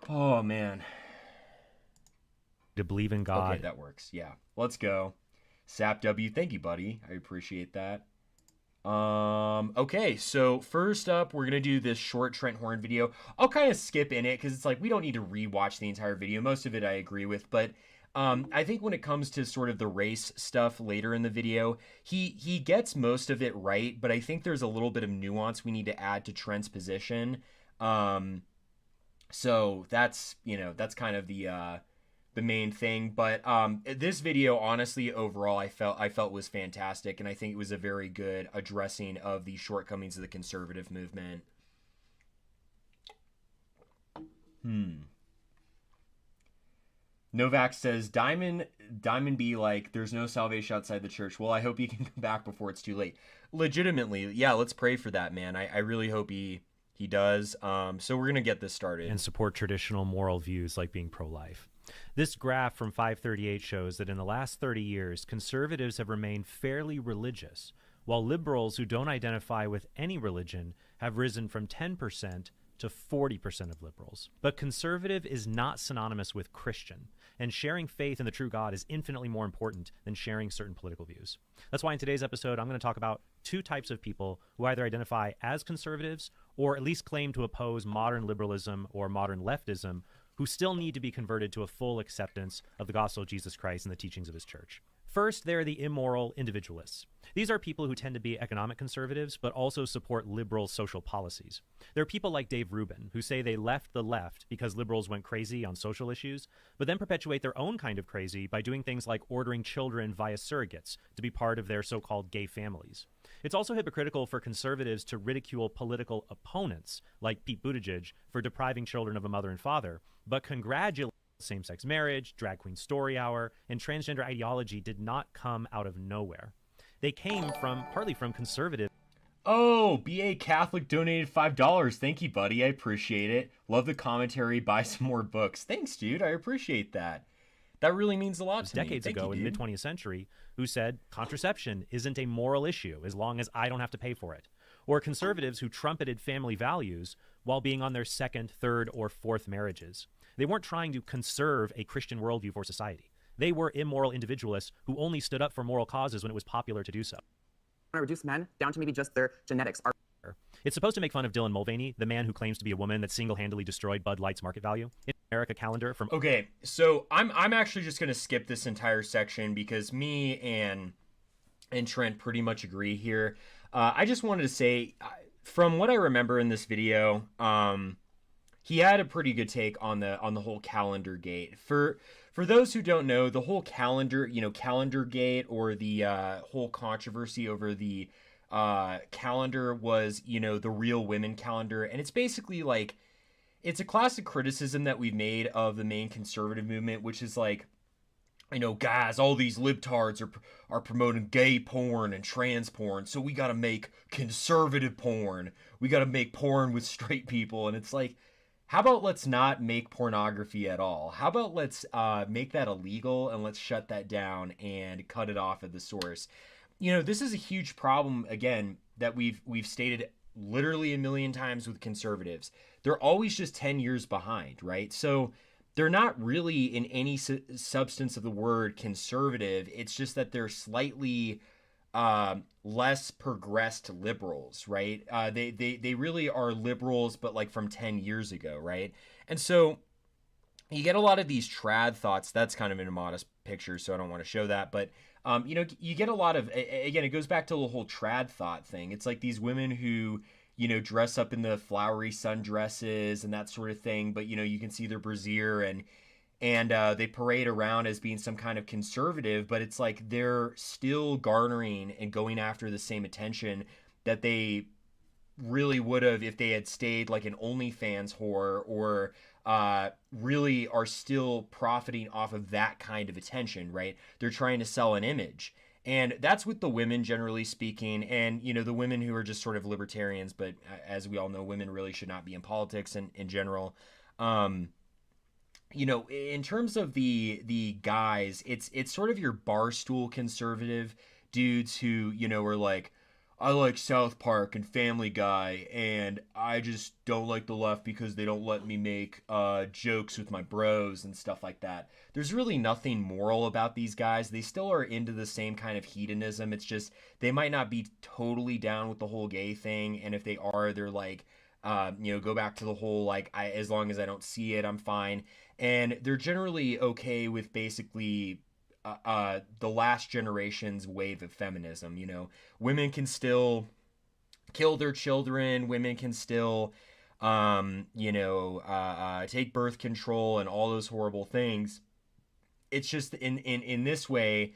Oh, man. To believe in God. Okay, that works. Yeah. Let's go. Sap W, thank you, buddy. I appreciate that. Okay, so first up, we're gonna do this short Trent Horn video. I'll kind of skip in it because it's like we don't need to rewatch the entire video. Most of it I agree with, but I think when it comes to sort of the race stuff later in the video, he gets most of it right, but I think there's a little bit of nuance we need to add to Trent's position. So that's kind of the main thing. But this video, honestly, overall, I felt was fantastic, and I think it was a very good addressing of the shortcomings of the conservative movement. Novak says Diamond be like, there's no salvation outside the church. Well, I hope he can come back before it's too late. Legitimately, yeah, let's pray for that, man. I really hope he does. So we're gonna get this started and support traditional moral views like being pro-life. This graph from 538 shows that in the last 30 years, conservatives have remained fairly religious, while liberals who don't identify with any religion have risen from 10% to 40% of liberals. But conservative is not synonymous with Christian, and sharing faith in the true God is infinitely more important than sharing certain political views. That's why in today's episode, I'm going to talk about two types of people who either identify as conservatives or at least claim to oppose modern liberalism or modern leftism, who still need to be converted to a full acceptance of the gospel of Jesus Christ and the teachings of his church. First, there are the immoral individualists. These are people who tend to be economic conservatives, but also support liberal social policies. There are people like Dave Rubin, who say they left the left because liberals went crazy on social issues, but then perpetuate their own kind of crazy by doing things like ordering children via surrogates to be part of their so-called gay families. It's also hypocritical for conservatives to ridicule political opponents, like Pete Buttigieg, for depriving children of a mother and father, but congratulate same-sex marriage, drag queen story hour, and transgender ideology did not come out of nowhere. They came partly from conservative. Oh, BA Catholic donated $5. Thank you, buddy. I appreciate it. Love the commentary. Buy some more books. Thanks, dude. I appreciate that. That really means a lot to me. Decades ago in the mid-20th century, who said contraception isn't a moral issue as long as I don't have to pay for it. Or conservatives who trumpeted family values while being on their second, third, or fourth marriages. They weren't trying to conserve a Christian worldview for society. They were immoral individualists who only stood up for moral causes when it was popular to do so. To reduce men down to maybe just their genetics. It's supposed to make fun of Dylan Mulvaney, the man who claims to be a woman that single-handedly destroyed Bud Light's market value. In America calendar from... Okay, so I'm actually just going to skip this entire section because me and Trent pretty much agree here. I just wanted to say, from what I remember in this video, he had a pretty good take on the whole calendar gate. For those who don't know, the whole calendar gate, or the whole controversy over the calendar was, the Real Women calendar. And it's basically like, it's a classic criticism that we've made of the main conservative movement, which is like, guys, all these libtards are promoting gay porn and trans porn, so we got to make conservative porn. We got to make porn with straight people. And it's like, how about let's not make pornography at all? How about let's make that illegal, and let's shut that down and cut it off at the source? This is a huge problem, again, that we've stated literally a million times with conservatives. They're always just 10 years behind, right? So they're not really, in any substance of the word, conservative. It's just that they're slightly less progressed liberals, right? They really are liberals, but like from 10 years ago, right? And so you get a lot of these trad thoughts. That's kind of in a modest picture, so I don't want to show that. But, you get a lot of, again, it goes back to the whole trad thought thing. It's like these women who, dress up in the flowery sundresses and that sort of thing. But, you can see their brassiere and they parade around as being some kind of conservative. But it's like they're still garnering and going after the same attention that they really would have if they had stayed like an OnlyFans whore, or really are still profiting off of that kind of attention, right? They're trying to sell an image. And that's with the women, generally speaking, and, the women who are just sort of libertarians. But as we all know, women really should not be in politics in general. In terms of the guys, it's sort of your barstool conservative dudes who, are like, I like South Park and Family Guy, and I just don't like the left because they don't let me make jokes with my bros and stuff like that. There's really nothing moral about these guys. They still are into the same kind of hedonism. It's just they might not be totally down with the whole gay thing, and if they are, they're like, go back to the whole like, as long as I don't see it, I'm fine. And they're generally okay with basically the last generation's wave of feminism. Women can still kill their children. Women can still, take birth control and all those horrible things. It's just in this way,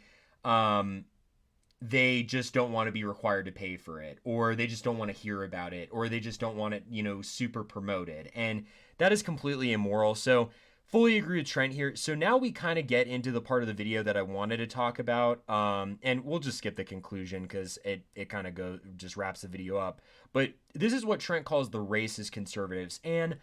they just don't want to be required to pay for it, or they just don't want to hear about it, or they just don't want it, super promoted. And that is completely immoral. So fully agree with Trent here. So now we kind of get into the part of the video that I wanted to talk about. And we'll just skip the conclusion because it kind of just wraps the video up. But this is what Trent calls the racist conservatives. And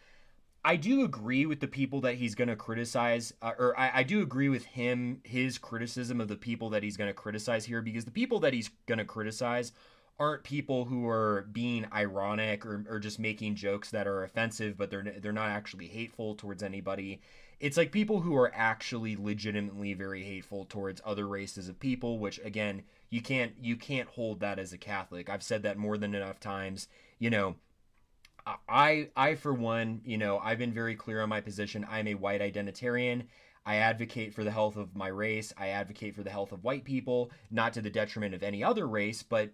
I do agree with the people that he's going to criticize, or I do agree with his criticism of the people that he's going to criticize here, because the people that he's going to criticize aren't people who are being ironic or just making jokes that are offensive, but they're not actually hateful towards anybody. It's like people who are actually legitimately very hateful towards other races of people, which again, you can't hold that as a Catholic. I've said that more than enough times. I for one, I've been very clear on my position. I'm a white identitarian. I advocate for the health of my race. I advocate for the health of white people, not to the detriment of any other race, but,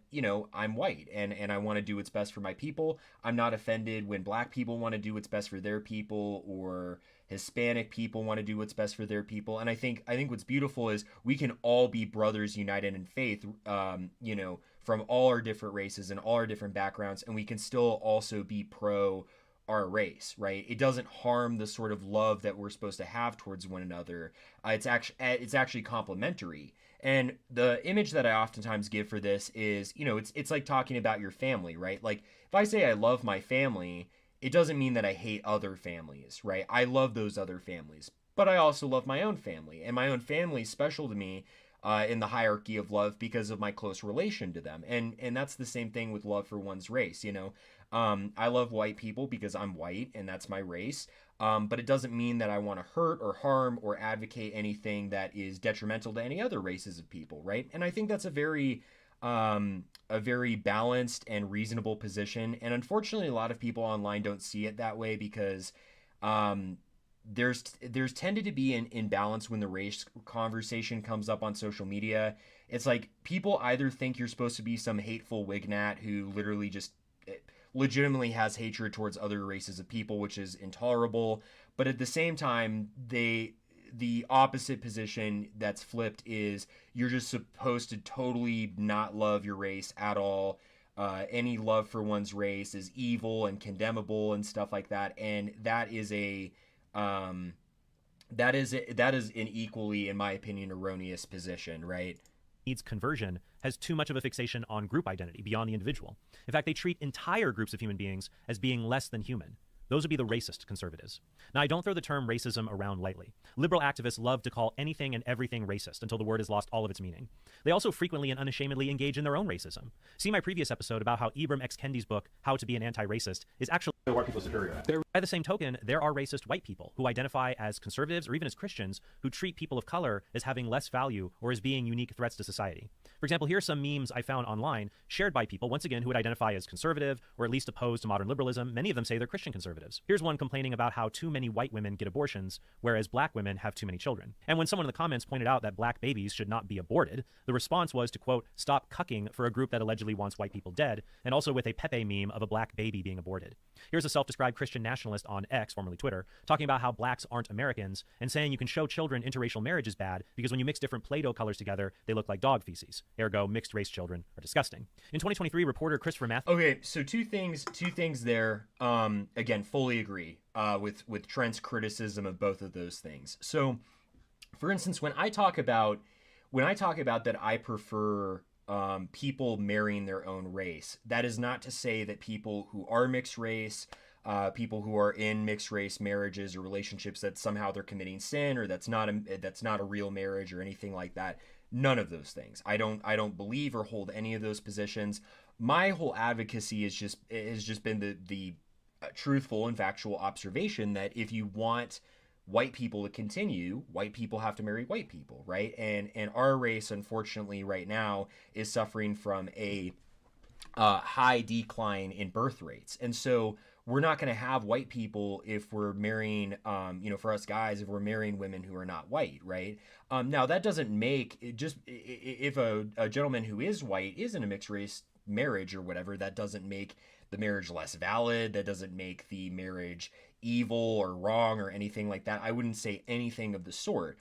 I'm white and I want to do what's best for my people. I'm not offended when black people want to do what's best for their people, or Hispanic people want to do what's best for their people. And I think what's beautiful is we can all be brothers united in faith, from all our different races and all our different backgrounds, and we can still also be pro our race, right? It doesn't harm the sort of love that we're supposed to have towards one another. It's actually complementary. And the image that I oftentimes give for this is, it's like talking about your family, right? Like if I say I love my family, it doesn't mean that I hate other families, right? I love those other families, but I also love my own family, and my own family is special to me in the hierarchy of love because of my close relation to them. And that's the same thing with love for one's race. I love white people because I'm white and that's my race. But it doesn't mean that I want to hurt or harm or advocate anything that is detrimental to any other races of people, right? And I think that's a very balanced and reasonable position. And unfortunately, a lot of people online don't see it that way because there's tended to be an imbalance when the race conversation comes up on social media. It's like people either think you're supposed to be some hateful wignat who literally just legitimately has hatred towards other races of people, which is intolerable, but at the same time, the opposite position that's flipped is you're just supposed to totally not love your race at all. Any love for one's race is evil and condemnable and stuff like that, and that is an equally, in my opinion, erroneous position, right? Needs conversion has too much of a fixation on group identity beyond the individual. In fact, they treat entire groups of human beings as being less than human. Those would be the racist conservatives. Now, I don't throw the term racism around lightly. Liberal activists love to call anything and everything racist until the word has lost all of its meaning. They also frequently and unashamedly engage in their own racism. See my previous episode about how Ibram X. Kendi's book, How to Be an Anti-Racist, is actually white people superior. By the same token, there are racist white people who identify as conservatives or even as Christians who treat people of color as having less value or as being unique threats to society. For example, here are some memes I found online shared by people, once again, who would identify as conservative or at least opposed to modern liberalism. Many of them say they're Christian conservatives. Here's one complaining about how too many white women get abortions, whereas black women have too many children. And when someone in the comments pointed out that black babies should not be aborted, the response was to, quote, stop cucking for a group that allegedly wants white people dead, and also with a Pepe meme of a black baby being aborted. Here's a self-described Christian nationalist on X, formerly Twitter, talking about how blacks aren't Americans and saying you can show children interracial marriage is bad because when you mix different Play-Doh colors together, they look like dog feces. Ergo, mixed race children are disgusting. In 2023, reporter Christopher Matthews... Okay, so two things there. Again, fully agree with Trent's criticism of both of those things. So, for instance, when I talk about that I prefer people marrying their own race, that is not to say that people who are mixed race, people who are in mixed race marriages or relationships, that somehow they're committing sin or that's not a real marriage or anything like that. None of those things. I don't believe or hold any of those positions. my whole advocacy has just been the truthful and factual observation that if you want white people to continue, white people have to marry white people, right? And our race, unfortunately, right now is suffering from a high decline in birth rates, and so we're not going to have white people if we're marrying, for us guys, if we're marrying women who are not white, right? Now that doesn't make it just if a gentleman who is white is in a mixed race marriage or whatever, that doesn't make the marriage less valid. That doesn't make the marriage evil or wrong or anything like that. I wouldn't say anything of the sort.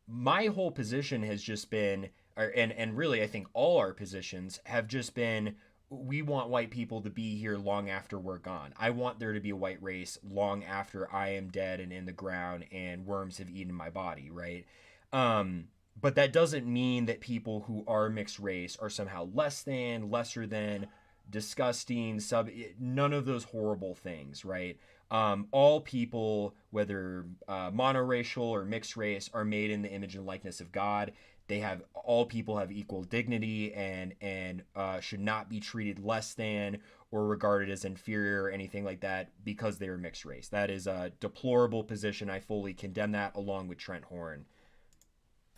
My whole position has just been, and really I think all our positions have just been, we want white people to be here long after we're gone. I want there to be a white race long after I am dead and in the ground and worms have eaten my body, right? But that doesn't mean that people who are mixed race are somehow less than, lesser than, disgusting, none of those horrible things, right? All people, whether monoracial or mixed race, are made in the image and likeness of God. All people have equal dignity and should not be treated less than or regarded as inferior or anything like that because they are mixed race. That is a deplorable position. I fully condemn that, along with Trent Horn.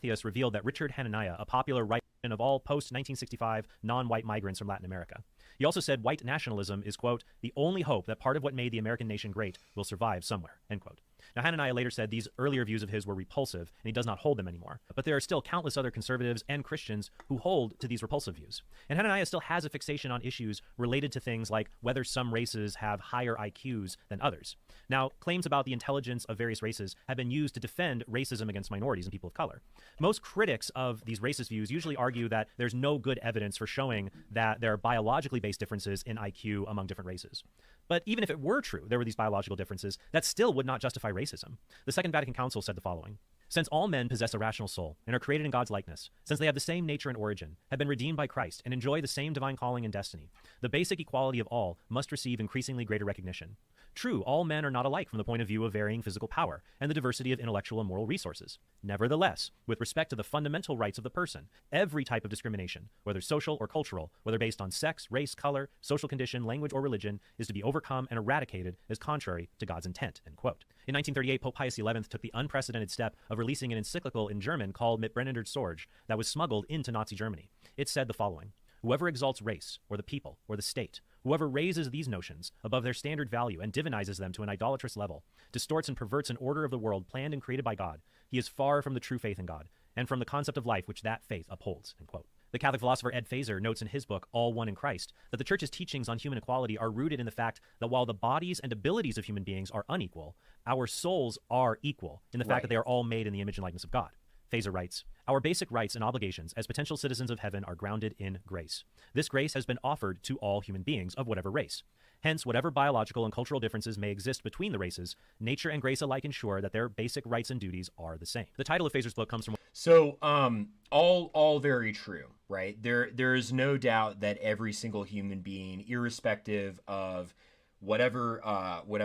Theos revealed that Richard Hananiah, a popular writer of all post-1965 non-white migrants from Latin America. He also said white nationalism is, quote, the only hope that part of what made the American nation great will survive somewhere, end quote. Now, Hananiah later said these earlier views of his were repulsive, and he does not hold them anymore. But there are still countless other conservatives and Christians who hold to these repulsive views. And Hananiah still has a fixation on issues related to things like whether some races have higher IQs than others. Now, claims about the intelligence of various races have been used to defend racism against minorities and people of color. Most critics of these racist views usually argue that there's no good evidence for showing that there are biologically based differences in IQ among different races. But even if it were true, there were these biological differences, that still would not justify racism. The Second Vatican Council said the following: since all men possess a rational soul and are created in God's likeness, since they have the same nature and origin, have been redeemed by Christ, and enjoy the same divine calling and destiny, the basic equality of all must receive increasingly greater recognition. True, all men are not alike from the point of view of varying physical power and the diversity of intellectual and moral resources. Nevertheless, with respect to the fundamental rights of the person, every type of discrimination, whether social or cultural, whether based on sex, race, color, social condition, language, or religion, is to be overcome and eradicated as contrary to God's intent, end quote. In 1938, Pope Pius XI took the unprecedented step of releasing an encyclical in German called Mit Brennender Sorge that was smuggled into Nazi Germany. It said the following: whoever exalts race, or the people, or the state, whoever raises these notions above their standard value and divinizes them to an idolatrous level, distorts and perverts an order of the world planned and created by God, he is far from the true faith in God, and from the concept of life which that faith upholds, end quote. The Catholic philosopher Ed Feser notes in his book, All One in Christ, that the Church's teachings on human equality are rooted in the fact that while the bodies and abilities of human beings are unequal, our souls are equal in the fact that they are all made in the image and likeness of God. Feser writes, our basic rights and obligations as potential citizens of heaven are grounded in grace. This grace has been offered to all human beings of whatever race. Hence, whatever biological and cultural differences may exist between the races, nature and grace alike ensure that their basic rights and duties are the same. The title of Feser's book comes from... So, all very true, right? There is no doubt that every single human being, irrespective of whatever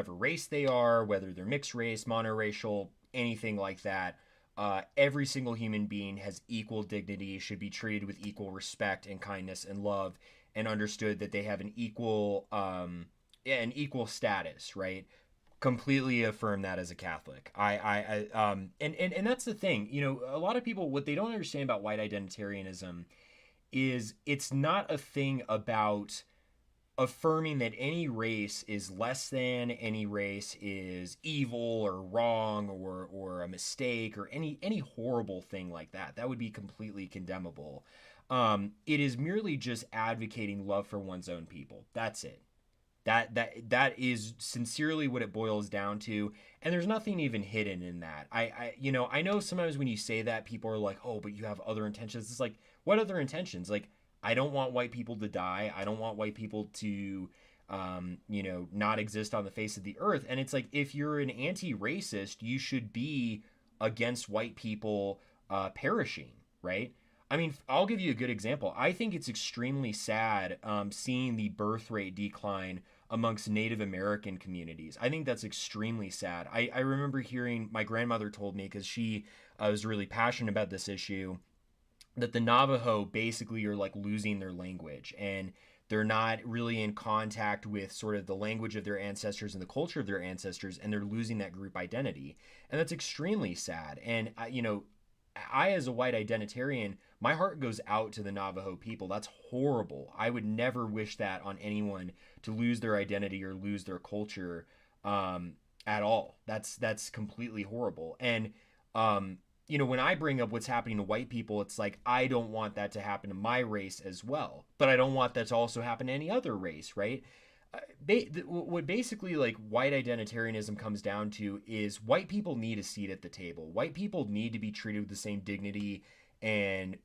race they are, whether they're mixed race, monoracial, anything like that, every single human being has equal dignity, should be treated with equal respect and kindness and love, and understood that they have an equal status, right? Completely affirm that as a Catholic. And that's the thing. You know, a lot of people, what they don't understand about white identitarianism is it's not a thing about affirming that any race is less than, any race is evil or wrong or a mistake or any horrible thing like that. That would be completely condemnable. It is merely just advocating love for one's own people. That's it. That is sincerely what it boils down to, and there's nothing even hidden in that. I know sometimes when you say that, people are like, oh, but you have other intentions. It's like, what other intentions? Like, I don't want white people to die. I don't want white people to not exist on the face of the earth. And it's like, if you're an anti-racist, you should be against white people perishing, right? I mean, I'll give you a good example. I think it's extremely sad seeing the birth rate decline amongst Native American communities. I think that's extremely sad. I remember hearing, my grandmother told me, because she was really passionate about this issue, that the Navajo basically are like losing their language, and They're not really in contact with sort of the language of their ancestors and the culture of their ancestors, and they're losing that group identity. And that's extremely sad. And, I, as a white identitarian, my heart goes out to the Navajo people. That's horrible. I would never wish that on anyone, to lose their identity or lose their culture at all. That's completely horrible. And, when I bring up what's happening to white people, it's like, I don't want that to happen to my race as well, but I don't want that to also happen to any other race, right? What basically like white identitarianism comes down to is white people need a seat at the table. White people need to be treated with the same dignity and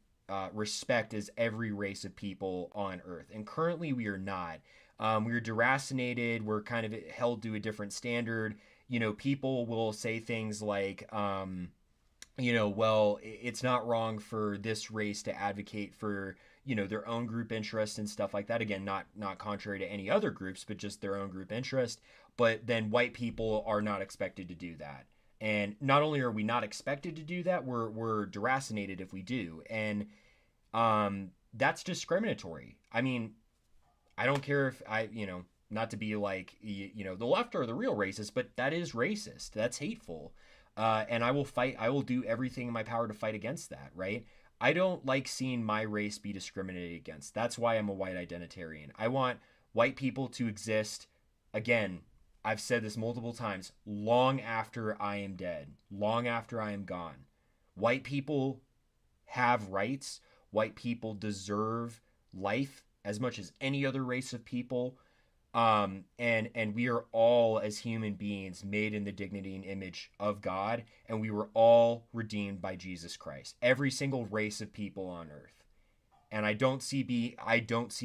respect as every race of people on earth. And currently we are not. We're deracinated. We're kind of held to a different standard. People will say things like, well, it's not wrong for this race to advocate for, their own group interest and stuff like that. Again, not contrary to any other groups, but just their own group interest. But then white people are not expected to do that. And not only are we not expected to do that, we're deracinated if we do. And that's discriminatory. I mean, I don't care if not to be like, the left are the real racists, but that is racist. That's hateful. And I will do everything in my power to fight against that, right? I don't like seeing my race be discriminated against. That's why I'm a white identitarian. I want white people to exist, again, I've said this multiple times, long after I am dead, long after I am gone. White people have rights. White people deserve life as much as any other race of people. And we are all, as human beings, made in the dignity and image of God, and we were all redeemed by Jesus Christ. Every single race of people on earth. And I don't see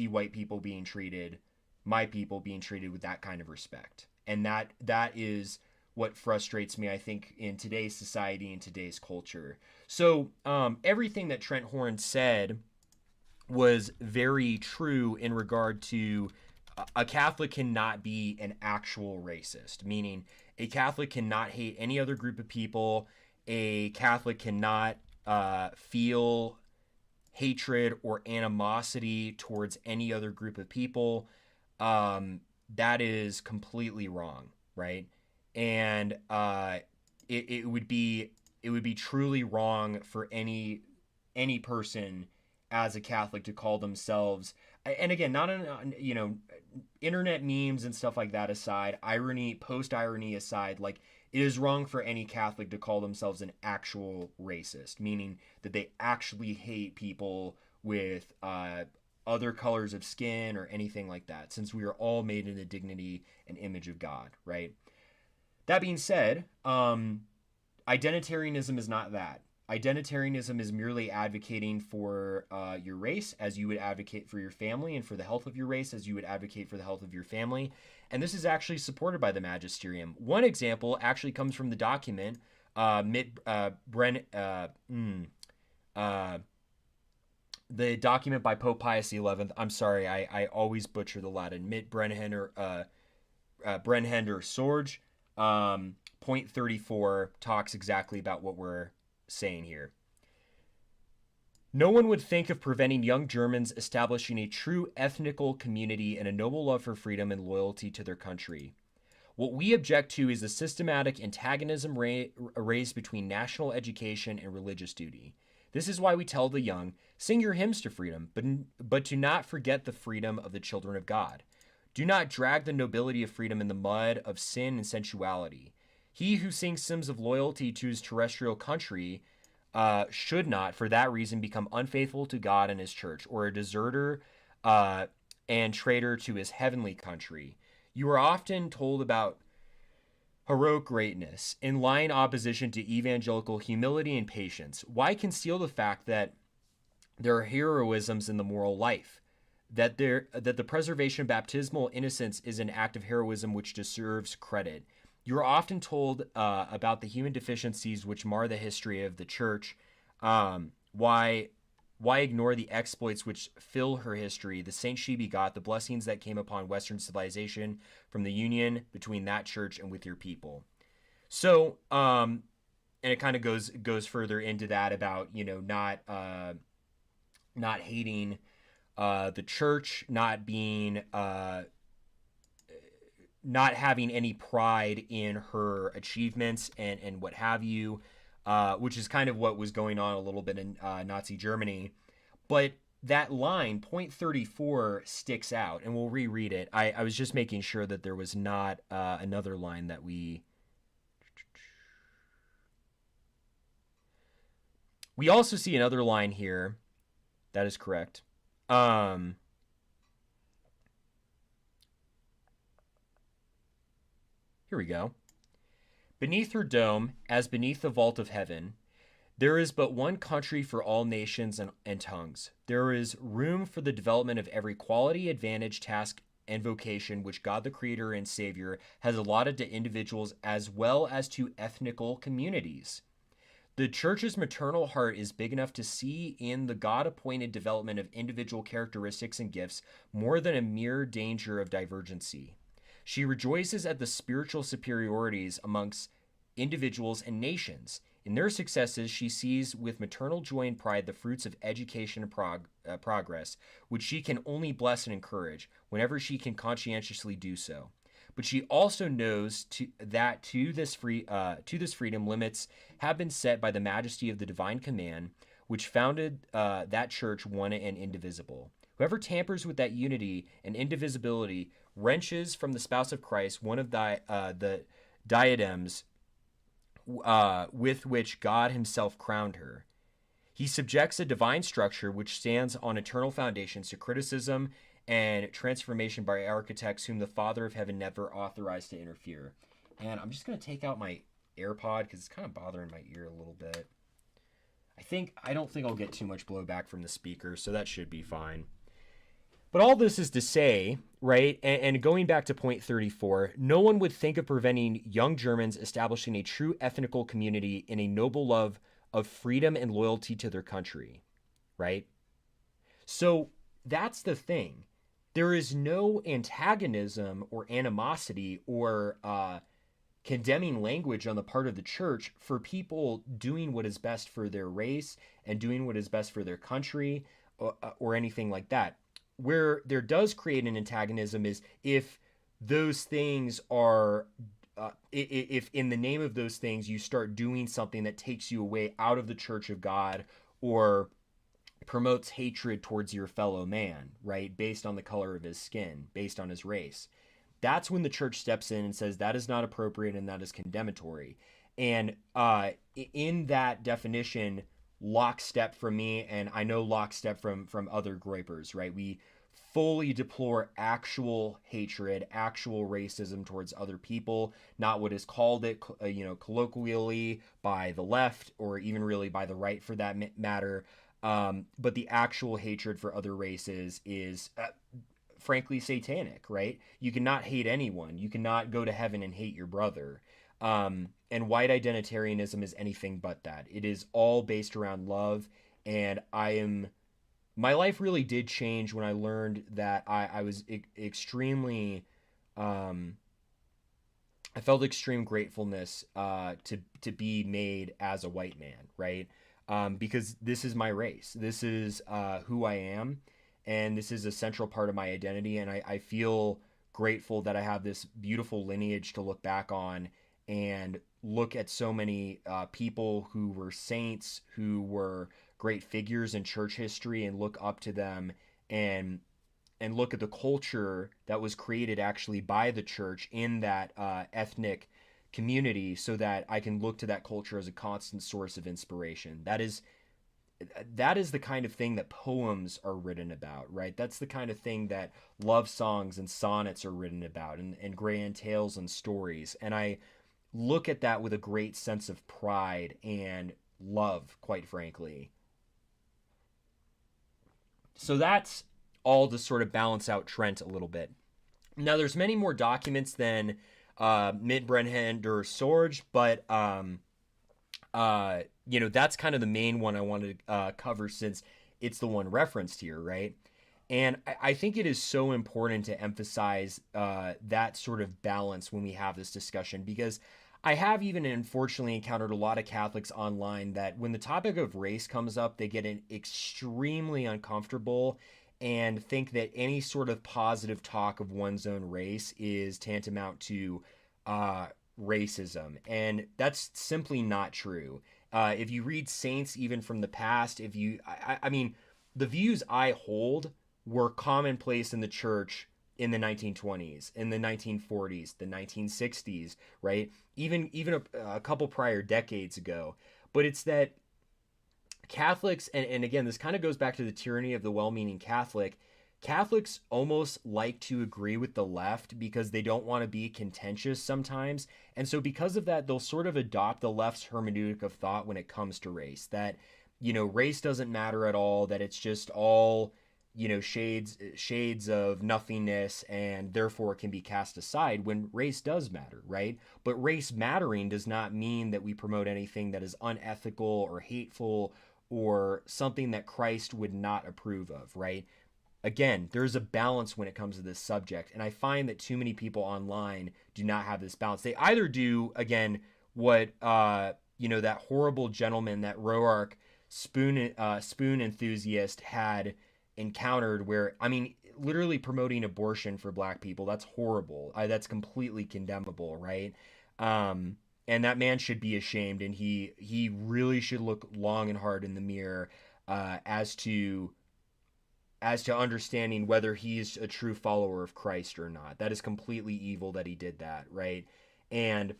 white people being treated, my people being treated with that kind of respect. And that is what frustrates me, I think, in today's society and today's culture. So everything that Trent Horn said was very true in regard to a Catholic cannot be an actual racist, meaning a Catholic cannot hate any other group of people. A Catholic cannot feel hatred or animosity towards any other group of people. That is completely wrong, right? And it would be truly wrong for any person as a Catholic to call themselves, and again, not on, internet memes and stuff like that aside, post-irony aside, like, it is wrong for any Catholic to call themselves an actual racist, meaning that they actually hate people with other colors of skin or anything like that, since we are all made in the dignity and image of God, right? That being said, identitarianism is not that. Identitarianism is merely advocating for your race as you would advocate for your family, and for the health of your race as you would advocate for the health of your family. And this is actually supported by the magisterium. One example actually comes from the document, the document by Pope Pius XI. I'm sorry, I always butcher the Latin. Mit Brennhender Sorge. Point 34 talks exactly about what we're saying here. No one would think of preventing young Germans establishing a true ethnical community and a noble love for freedom and loyalty to their country. What we object to is the systematic antagonism raised between national education and religious duty. This is why we tell the young, sing your hymns to freedom, but do not forget the freedom of the children of God. Do not drag the nobility of freedom in the mud of sin and sensuality. He who sings hymns of loyalty to his terrestrial country should not, for that reason, become unfaithful to God and his church, or a deserter and traitor to his heavenly country. You are often told about heroic greatness in lying opposition to evangelical humility and patience. Why conceal the fact that there are heroisms in the moral life? That the preservation of baptismal innocence is an act of heroism which deserves credit. You are often told about the human deficiencies which mar the history of the church. Why ignore the exploits which fill her history, the saints she begot, the blessings that came upon Western civilization from the union between that church and with your people? So, and it kind of goes further into that about, not hating the church not having any pride in her achievements and what have you, which is kind of what was going on a little bit in Nazi Germany. But that line, point 34, sticks out, and we'll reread it. I was just making sure that there was not another line that we also see another line here. That is correct. Here we go. Beneath her dome, as beneath the vault of heaven, there is but one country for all nations and tongues. There is room for the development of every quality, advantage, task, and vocation which God the Creator and Savior has allotted to individuals as well as to ethnical communities. The church's maternal heart is big enough to see in the God-appointed development of individual characteristics and gifts more than a mere danger of divergency. She rejoices at the spiritual superiorities amongst individuals and nations. In their successes, she sees with maternal joy and pride the fruits of education and progress, which she can only bless and encourage whenever she can conscientiously do so. But she also knows that to this freedom limits have been set by the majesty of the divine command, which founded that church one and indivisible. Whoever tampers with that unity and indivisibility wrenches from the spouse of Christ one of the diadems with which God himself crowned her. He subjects a divine structure which stands on eternal foundations to criticism and transformation by architects whom the Father of Heaven never authorized to interfere. And I'm just going to take out my AirPod because it's kind of bothering my ear a little bit. I don't think I'll get too much blowback from the speaker, so that should be fine. But all this is to say, right, and going back to point 34, no one would think of preventing young Germans establishing a true ethnical community in a noble love of freedom and loyalty to their country, right? So that's the thing. There is no antagonism or animosity or condemning language on the part of the church for people doing what is best for their race and doing what is best for their country or anything like that. Where there does create an antagonism is if those things are, if in the name of those things you start doing something that takes you away out of the church of God or promotes hatred towards your fellow man, right? Based on the color of his skin, based on his race. That's when the church steps in and says that is not appropriate and that is condemnatory. And in that definition, lockstep from me, and I know lockstep from other groypers, right? We fully deplore actual hatred, actual racism towards other people, not what is called it, colloquially by the left or even really by the right for that matter. But the actual hatred for other races is frankly satanic, right? You cannot hate anyone. You cannot go to heaven and hate your brother. And white identitarianism is anything but that. It is all based around love. And my life really did change when I learned that I was extremely, I felt extreme gratefulness to be made as a white man, right? Because this is my race. This is who I am. And this is a central part of my identity. And I feel grateful that I have this beautiful lineage to look back on and look at so many people who were saints, who were great figures in church history, and look up to them and look at the culture that was created actually by the church in that ethnic community, so that I can look to that culture as a constant source of inspiration. That is the kind of thing that poems are written about, right? That's the kind of thing that love songs and sonnets are written about, and grand tales and stories. And I look at that with a great sense of pride and love, quite frankly. So that's all to sort of balance out Trent a little bit. Now, there's many more documents than Mitbrenhender Sorge, but that's kind of the main one I wanted to cover since it's the one referenced here, right? And I think it is so important to emphasize that sort of balance when we have this discussion, because I have even unfortunately encountered a lot of Catholics online that when the topic of race comes up, they get extremely uncomfortable and think that any sort of positive talk of one's own race is tantamount to racism. And that's simply not true. If you read saints, even from the past, I mean, the views I hold were commonplace in the church in the 1920s, in the 1940s, the 1960s, right? Even a couple prior decades ago. But it's that Catholics, and again, this kind of goes back to the tyranny of the well-meaning Catholic. Catholics almost like to agree with the left because they don't want to be contentious sometimes. And so because of that, they'll sort of adopt the left's hermeneutic of thought when it comes to race. That, race doesn't matter at all, that it's just all, shades of nothingness, and therefore it can be cast aside when race does matter, right? But race mattering does not mean that we promote anything that is unethical or hateful or something that Christ would not approve of, right? Again, there's a balance when it comes to this subject, and I find that too many people online do not have this balance. They either do, again, what that horrible gentleman, that Roark spoon enthusiast had encountered, where, I mean, literally promoting abortion for black people. That's horrible. That's completely condemnable, right? And that man should be ashamed, and he really should look long and hard in the mirror as to understanding whether he's a true follower of Christ or not. That is completely evil that he did that, right? And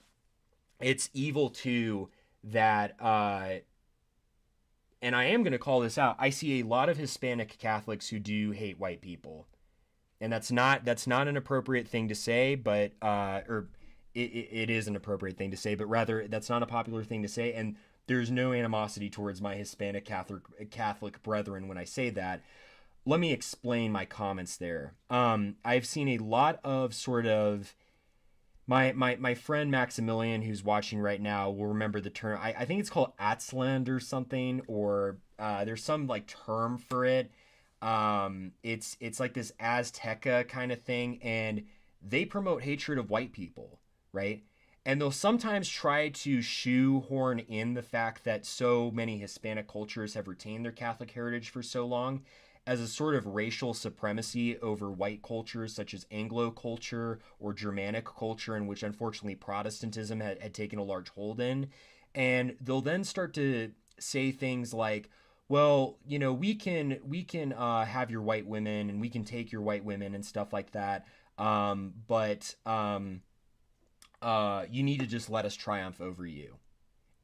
it's evil too that, and I am going to call this out, I see a lot of Hispanic Catholics who do hate white people. And that's not an appropriate thing to say, but, or it is an appropriate thing to say, but rather that's not a popular thing to say. And there's no animosity towards my Hispanic Catholic brethren when I say that. Let me explain my comments there. I've seen a lot of sort of my friend Maximilian, who's watching right now, will remember the term. I think it's called Atzland or something, or there's some like term for it. It's like this Azteca kind of thing, and they promote hatred of white people, right? And they'll sometimes try to shoehorn in the fact that so many Hispanic cultures have retained their Catholic heritage for so long as a sort of racial supremacy over white cultures such as Anglo culture or Germanic culture, in which unfortunately Protestantism had taken a large hold in. And they'll then start to say things like, well, we can have your white women, and we can take your white women and stuff like that. But you need to just let us triumph over you.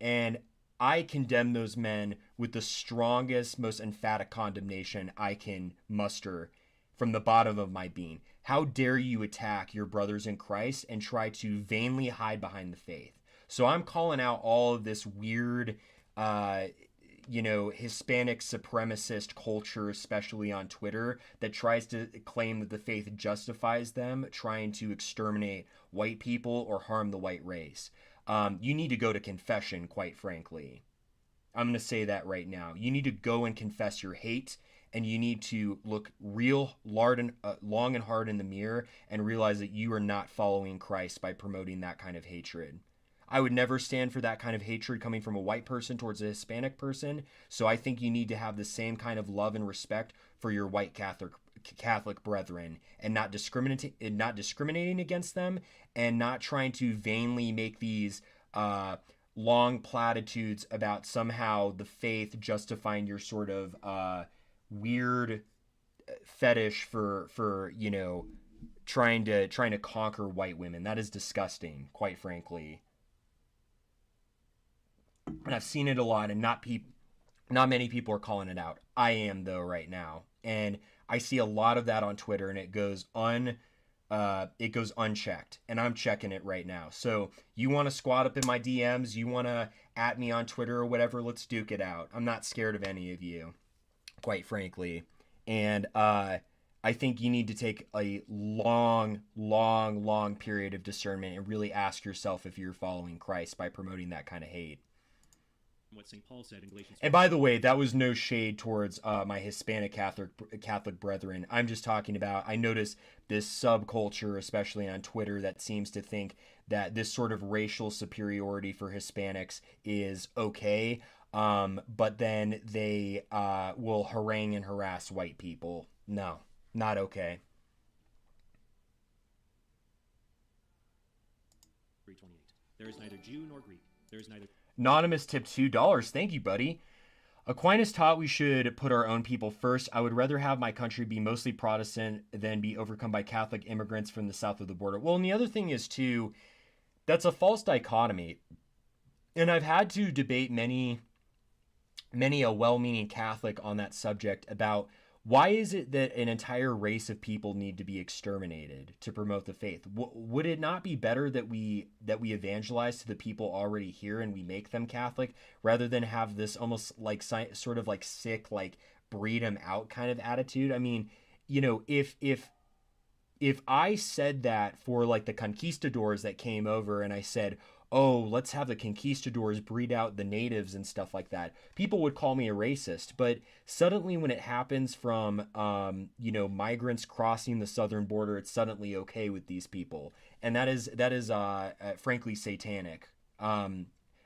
And I condemn those men with the strongest, most emphatic condemnation I can muster from the bottom of my being. How dare you attack your brothers in Christ and try to vainly hide behind the faith? So I'm calling out all of this weird, Hispanic supremacist culture, especially on Twitter, that tries to claim that the faith justifies them trying to exterminate white people or harm the white race. You need to go to confession, quite frankly. I'm going to say that right now. You need to go and confess your hate, and you need to look long and hard in the mirror and realize that you are not following Christ by promoting that kind of hatred. I would never stand for that kind of hatred coming from a white person towards a Hispanic person, so I think you need to have the same kind of love and respect for your white Catholic brethren, and not discriminating against them, and not trying to vainly make these long platitudes about somehow the faith justifying your sort of weird fetish for trying to conquer white women. That is disgusting, quite frankly. And I've seen it a lot, and not many people are calling it out. I am, though, right now, and I see a lot of that on Twitter, and it goes unchecked, and I'm checking it right now. So you want to squat up in my DMs, you want to at me on Twitter or whatever, let's duke it out. I'm not scared of any of you, quite frankly. And I think you need to take a long period of discernment and really ask yourself if you're following Christ by promoting that kind of hate. What St. Paul said in Galatians. And by the way, that was no shade towards my Hispanic Catholic brethren. I'm just talking about, I notice this subculture, especially on Twitter, that seems to think that this sort of racial superiority for Hispanics is okay. but then they will harangue and harass white people. No, not okay. 328. There is neither Jew nor Greek. There is neither. Anonymous tipped $2. Thank you, buddy. Aquinas taught we should put our own people first. I would rather have my country be mostly Protestant than be overcome by Catholic immigrants from the south of the border. Well, and the other thing is, too, that's a false dichotomy. And I've had to debate many a well-meaning Catholic on that subject about why is it that an entire race of people need to be exterminated to promote the faith? Would it not be better that we evangelize to the people already here and we make them Catholic rather than have this almost like sort of like sick, like breed them out kind of attitude? I mean, you know, if I said that for like the conquistadors that came over and I said, oh, let's have the conquistadors breed out the natives and stuff like that, people would call me a racist. But suddenly when it happens from, migrants crossing the southern border, it's suddenly okay with these people. And that is frankly satanic.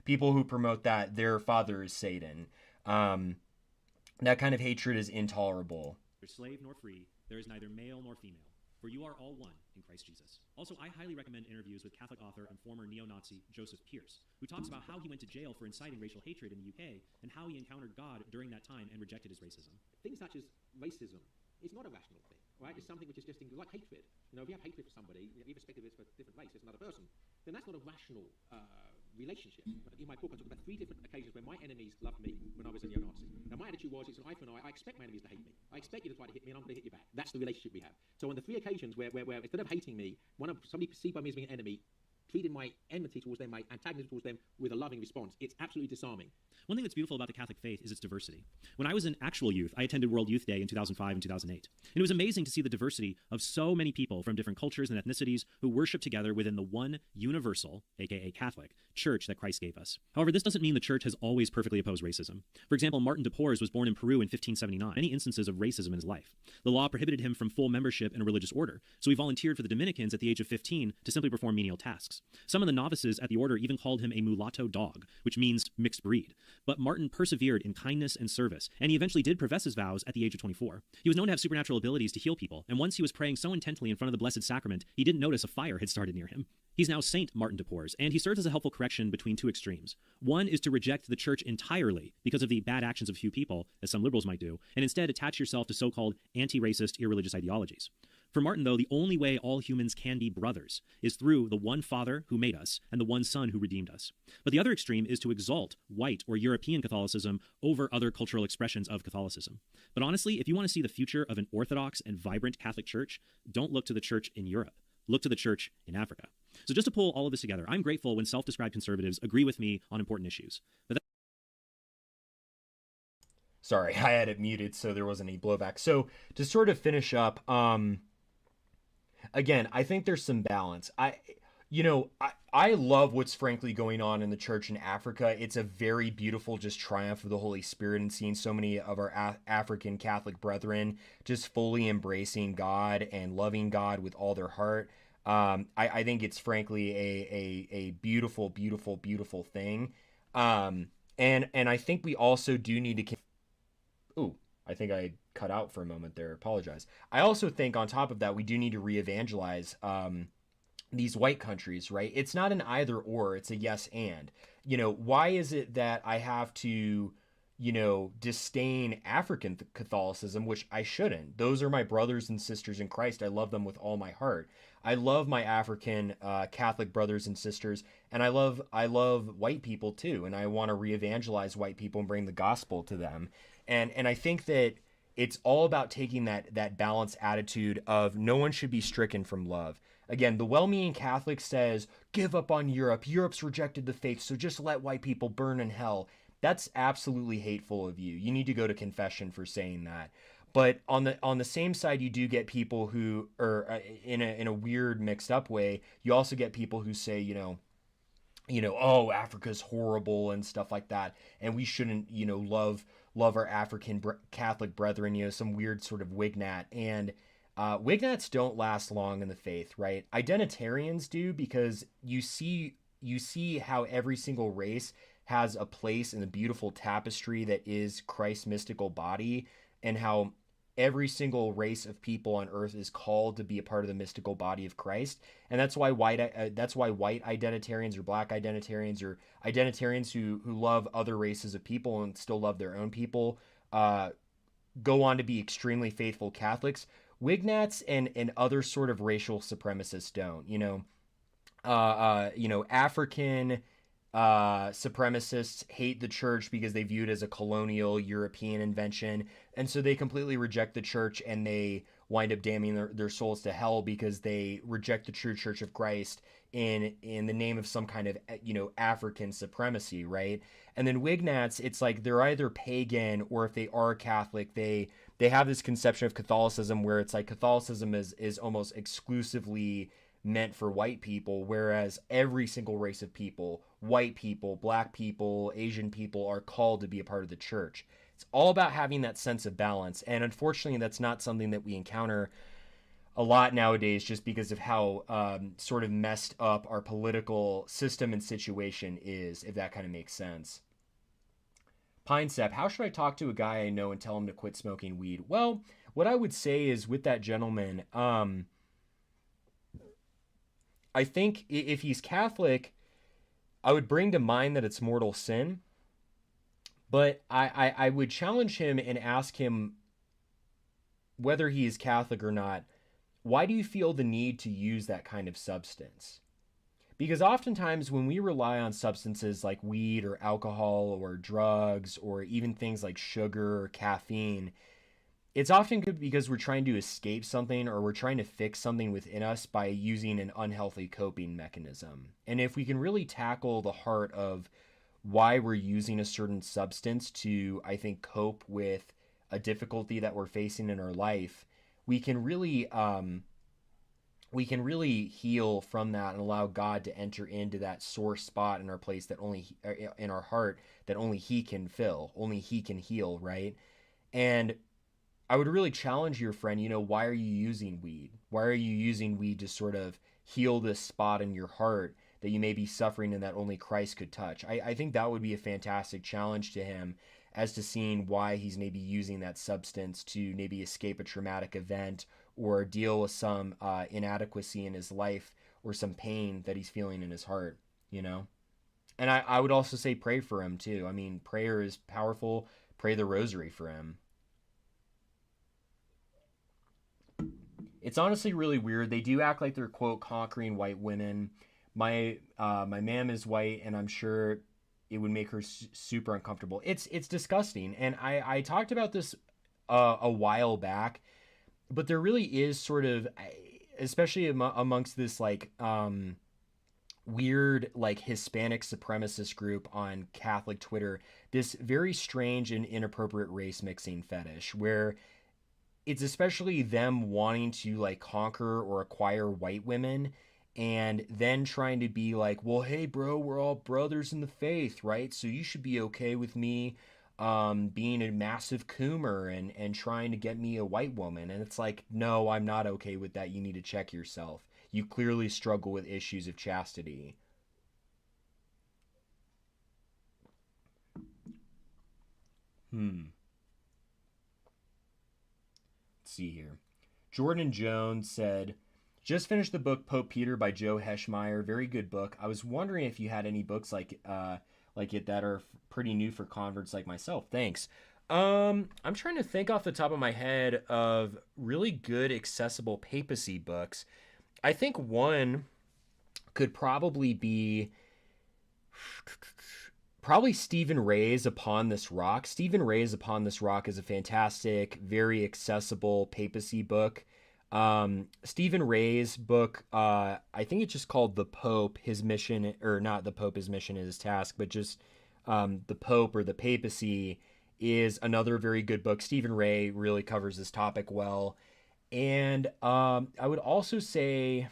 People who promote that, their father is Satan. That kind of hatred is intolerable. Neither slave nor free. There is neither male nor female. For you are all one in Christ Jesus. Also, I highly recommend interviews with Catholic author and former neo-Nazi Joseph Pierce, who talks about how he went to jail for inciting racial hatred in the UK and how he encountered God during that time and rejected his racism. Things such as racism is not a rational thing, right? It's something which is just like hatred. You know, if you have hatred for somebody, irrespective of it's for a different race, it's another person, then that's not a rational relationship. In my book, I talk about 3 different occasions where my enemies loved me when I was a neo-Nazi. Now, my attitude was, it's an eye for an eye. I expect my enemies to hate me. I expect you to try to hit me, and I'm going to hit you back. That's the relationship we have. So on the 3 occasions where instead of hating me, somebody perceived by me as being an enemy, treated my enmity towards them, my antagonism towards them with a loving response. It's absolutely disarming. One thing that's beautiful about the Catholic faith is its diversity. When I was an actual youth, I attended World Youth Day in 2005 and 2008. And it was amazing to see the diversity of so many people from different cultures and ethnicities who worship together within the one universal, aka Catholic, church that Christ gave us. However, this doesn't mean the church has always perfectly opposed racism. For example, Martin de Porres was born in Peru in 1579. Many instances of racism in his life. The law prohibited him from full membership in a religious order, so he volunteered for the Dominicans at the age of 15 to simply perform menial tasks. Some of the novices at the order even called him a mulatto dog, which means mixed breed. But Martin persevered in kindness and service, and he eventually did profess his vows at the age of 24. He was known to have supernatural abilities to heal people, and once he was praying so intently in front of the Blessed Sacrament, he didn't notice a fire had started near him. He's now Saint Martin de Porres, and he serves as a helpful correction between 2 extremes. One is to reject the church entirely because of the bad actions of few people, as some liberals might do, and instead attach yourself to so-called anti-racist, irreligious ideologies. For Martin, though, the only way all humans can be brothers is through the one Father who made us and the one Son who redeemed us. But the other extreme is to exalt white or European Catholicism over other cultural expressions of Catholicism. But honestly, if you want to see the future of an orthodox and vibrant Catholic church, don't look to the church in Europe. Look to the church in Africa. So just to pull all of this together, I'm grateful when self-described conservatives agree with me on important issues. Sorry, I had it muted so there wasn't any blowback. So to sort of finish up, again, I think there's some balance. I love what's frankly going on in the church in Africa. It's a very beautiful just triumph of the Holy Spirit, and seeing so many of our African Catholic brethren just fully embracing God and loving God with all their heart. I think it's frankly a beautiful, beautiful, beautiful thing. And I think we also do need to... Ooh, I think I cut out for a moment there. Apologize. I also think on top of that, we do need to re-evangelize these white countries, right? It's not an either or, it's a yes and. Why is it that I have to, disdain African Catholicism, which I shouldn't? Those are my brothers and sisters in Christ. I love them with all my heart. I love my African Catholic brothers and sisters, and I love white people too, and I want to re-evangelize white people and bring the gospel to them. And I think that it's all about taking that balanced attitude of no one should be stricken from love. Again, the well-meaning Catholic says, give up on Europe. Europe's rejected the faith, so just let white people burn in hell. That's absolutely hateful of you. You need to go to confession for saying that. But on the same side, you do get people who are in a weird mixed up way. You also get people who say, oh, Africa's horrible and stuff like that, and we shouldn't, love our African Catholic brethren, some weird sort of wignat. And wignats don't last long in the faith, right? Identitarians do, because you see how every single race has a place in the beautiful tapestry that is Christ's mystical body, and how every single race of people on earth is called to be a part of the mystical body of Christ. And that's why white identitarians or black identitarians or identitarians who love other races of people and still love their own people go on to be extremely faithful Catholics. Wignats and other sort of racial supremacists don't. African supremacists hate the church because they view it as a colonial European invention, and so they completely reject the church, and they wind up damning their souls to hell because they reject the true Church of Christ in the name of some kind of African supremacy, right? And then Wignats, it's like they're either pagan, or if they are Catholic, they have this conception of Catholicism where it's like Catholicism is almost exclusively meant for white people, whereas every single race of people, white people, black people, Asian people, are called to be a part of the church. It's all about having that sense of balance, and unfortunately that's not something that we encounter a lot nowadays, just because of how sort of messed up our political system and situation is, if that kind of makes sense. Pinesap, how should I talk to a guy I know and tell him to quit smoking weed? Well, what I would say is, with that gentleman, I think if he's Catholic, I would bring to mind that it's mortal sin. But I would challenge him and ask him, whether he is Catholic or not, why do you feel the need to use that kind of substance? Because oftentimes when we rely on substances like weed or alcohol or drugs or even things like sugar or caffeine, it's often good because we're trying to escape something, or we're trying to fix something within us by using an unhealthy coping mechanism. And if we can really tackle the heart of why we're using a certain substance to, I think, cope with a difficulty that we're facing in our life, we can really heal from that and allow God to enter into that sore spot in our place that only in our heart that only He can fill, only He can heal, right? And I would really challenge your friend, why are you using weed? Why are you using weed to sort of heal this spot in your heart that you may be suffering and that only Christ could touch? I think that would be a fantastic challenge to him, as to seeing why he's maybe using that substance to maybe escape a traumatic event or deal with some inadequacy in his life or some pain that he's feeling in his heart, And I would also say pray for him too. I mean, prayer is powerful. Pray the rosary for him. It's honestly really weird. They do act like they're, quote, conquering white women. My ma'am is white, and I'm sure it would make her super uncomfortable. It's disgusting. And I talked about this a while back, but there really is sort of, especially amongst this like weird like Hispanic supremacist group on Catholic Twitter, this very strange and inappropriate race mixing fetish where it's especially them wanting to like conquer or acquire white women, and then trying to be like, well, hey bro, we're all brothers in the faith, right? So you should be okay with me being a massive coomer and trying to get me a white woman. And it's like, no, I'm not okay with that. You need to check yourself. You clearly struggle with issues of chastity. See here. Jordan Jones said, just finished the book Pope Peter by Joe Heschmeyer. Very good book. I was wondering if you had any books like it that are pretty new for converts like myself. Thanks. I'm trying to think off the top of my head of really good accessible papacy books. I think one could probably be Stephen Ray's Upon This Rock. Stephen Ray's Upon This Rock is a fantastic, very accessible papacy book. Stephen Ray's book, I think it's just called The Pope, His Mission, or not The Pope, His Mission, His Task, but just The Pope or the Papacy is another very good book. Stephen Ray really covers this topic well. And I would also say,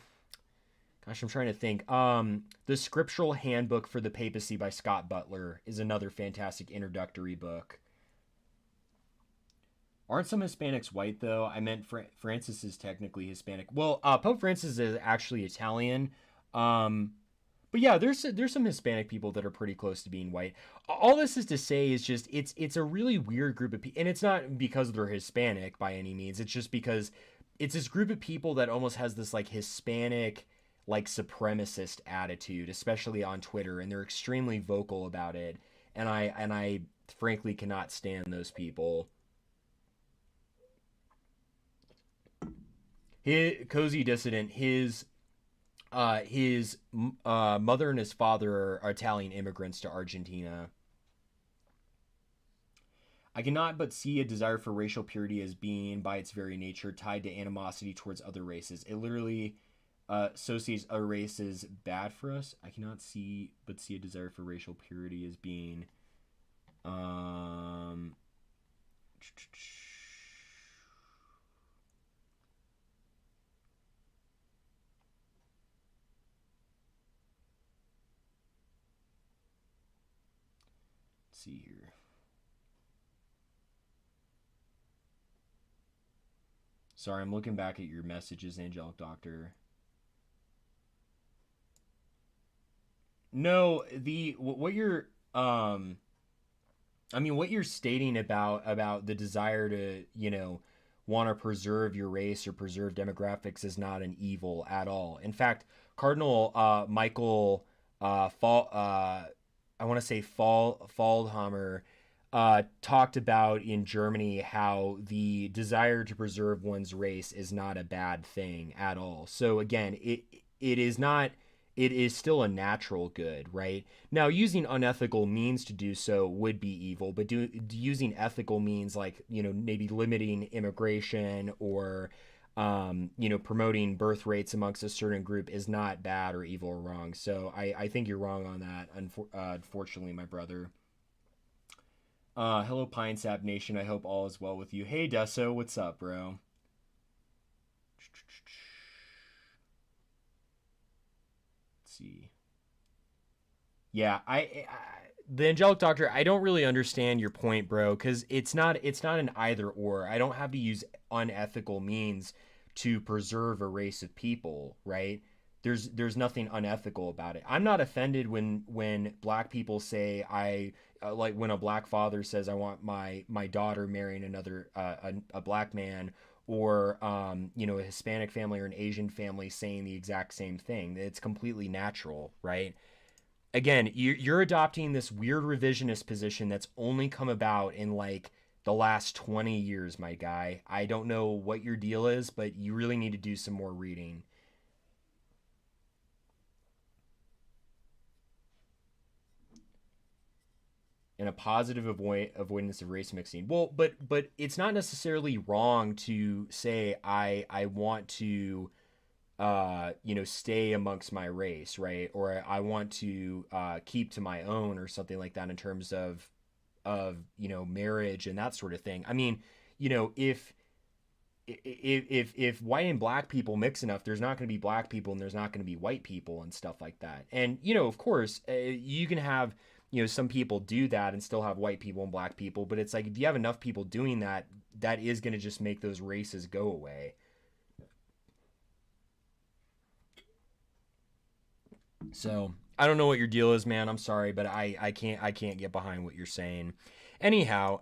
gosh, I'm trying to think. The Scriptural Handbook for the Papacy by Scott Butler is another fantastic introductory book. Aren't some Hispanics white, though? I meant Francis is technically Hispanic. Well, Pope Francis is actually Italian. But yeah, there's some Hispanic people that are pretty close to being white. All this is to say is just it's a really weird group of people, and it's not because they're Hispanic by any means. It's just because it's this group of people that almost has this like Hispanic like supremacist attitude, especially on Twitter, and they're extremely vocal about it. And I frankly cannot stand those people. Cozy Dissident, his mother and his father are Italian immigrants to Argentina. I cannot but see a desire for racial purity as being, by its very nature, tied to animosity towards other races. It literally associates other races bad for us. I cannot see but see a desire for racial purity as being see here. Sorry, I'm looking back at your messages, Angelic Doctor. No, what you're what you're stating about the desire to, want to preserve your race or preserve demographics is not an evil at all. In fact, Cardinal Michael I want to say Faldhammer talked about in Germany how the desire to preserve one's race is not a bad thing at all. So again, it is not. It is still a natural good, right? Now, using unethical means to do so would be evil, but using ethical means like, maybe limiting immigration or, promoting birth rates amongst a certain group is not bad or evil or wrong. So I think you're wrong on that, unfortunately, my brother. Hello, Pinesap Nation. I hope all is well with you. Hey, Deso, what's up, bro? See. Yeah, the Angelic Doctor, I don't really understand your point, bro, because it's not an either or. I don't have to use unethical means to preserve a race of people, right? There's nothing unethical about it. I'm not offended when black people say like when a black father says I want my daughter marrying another a black man, or a Hispanic family or an Asian family saying the exact same thing. It's completely natural, right? Again, you're adopting this weird revisionist position that's only come about in like the last 20 years, my guy. I don't know what your deal is, but you really need to do some more reading. And a positive avoidance of race mixing. Well, but it's not necessarily wrong to say I want to stay amongst my race, right? Or I want to keep to my own or something like that in terms of marriage and that sort of thing. I mean, if white and black people mix enough, there's not going to be black people and there's not going to be white people and stuff like that. And of course, you can have some people do that and still have white people and black people, but it's like if you have enough people doing that, that is going to just make those races go away. So I don't know what your deal is, man. I'm sorry, but I can't get behind what you're saying. Anyhow,